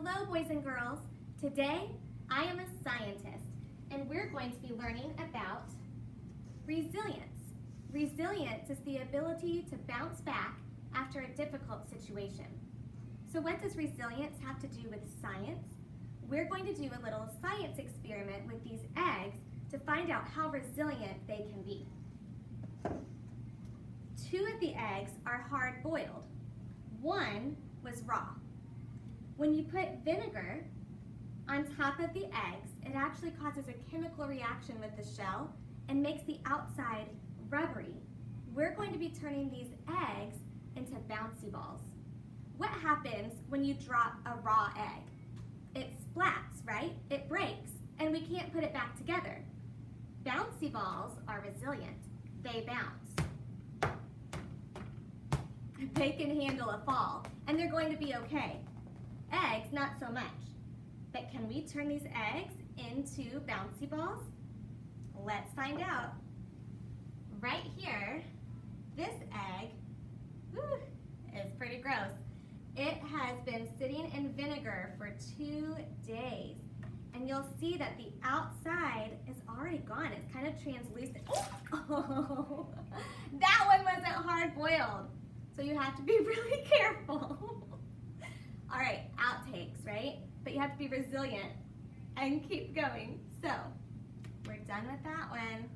Hello, boys and girls. Today, I am a scientist, and we're going to be learning about resilience. Resilience is the ability to bounce back after a difficult situation. So what does resilience have to do with science? We're going to do a little science experiment with these eggs to find out how resilient they can be. 2 of the eggs are hard-boiled. 1 was raw. When you put vinegar on top of the eggs, it actually causes a chemical reaction with the shell and makes the outside rubbery. We're going to be turning these eggs into bouncy balls. What happens when you drop a raw egg? It splats, right? It breaks, and we can't put it back together. Bouncy balls are resilient. They bounce. They can handle a fall, and they're going to be okay. Eggs, not so much. But can we turn these eggs into bouncy balls? Let's find out. Right here, this egg is pretty gross. It has been sitting in vinegar for 2 days. And you'll see that the outside is already gone. It's kind of translucent. Oh, that one wasn't hard boiled. So you have to be really careful. All right, outtakes, right? But you have to be resilient and keep going. So, we're done with that one.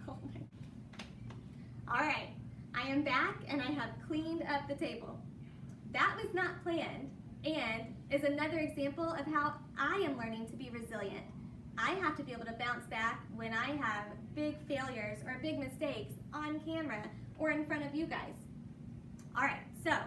Oh my. All right, I am back and I have cleaned up the table. That was not planned and is another example of how I am learning to be resilient. I have to be able to bounce back when I have big failures or big mistakes on camera or in front of you guys. All right, so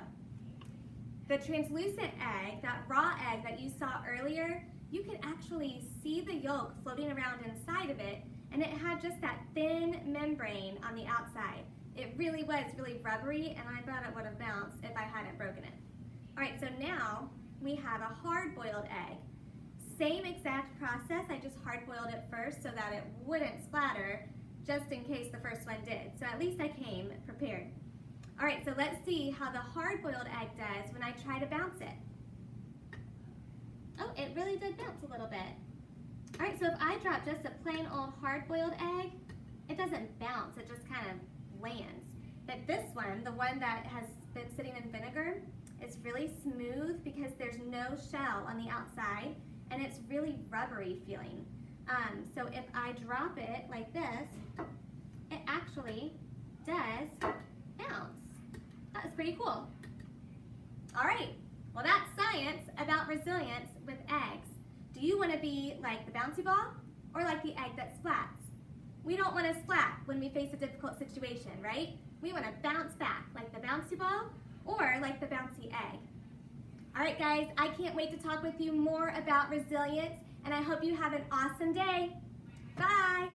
the translucent egg, that raw egg that you saw earlier, you could actually see the yolk floating around inside of it, and it had just that thin membrane on the outside. It really was really rubbery, and I thought it would have bounced if I hadn't broken it. All right, so now we have a hard-boiled egg. Same exact process, I just hard-boiled it first so that it wouldn't splatter, just in case the first one did. So at least I came prepared. All right, so let's see how the hard-boiled egg does when I try to bounce it. Oh, it really did bounce a little bit. All right, so if I drop just a plain old hard-boiled egg, it doesn't bounce, it just kind of lands. But this one, the one that has been sitting in vinegar, is really smooth because there's no shell on the outside, and it's really rubbery feeling. So if I drop it like this, it actually does bounce. That was pretty cool. All right, well that's science about resilience with eggs. Do you want to be like the bouncy ball or like the egg that splats? We don't want to splat when we face a difficult situation, right? We want to bounce back like the bouncy ball or like the bouncy egg. All right guys, I can't wait to talk with you more about resilience, and I hope you have an awesome day. Bye.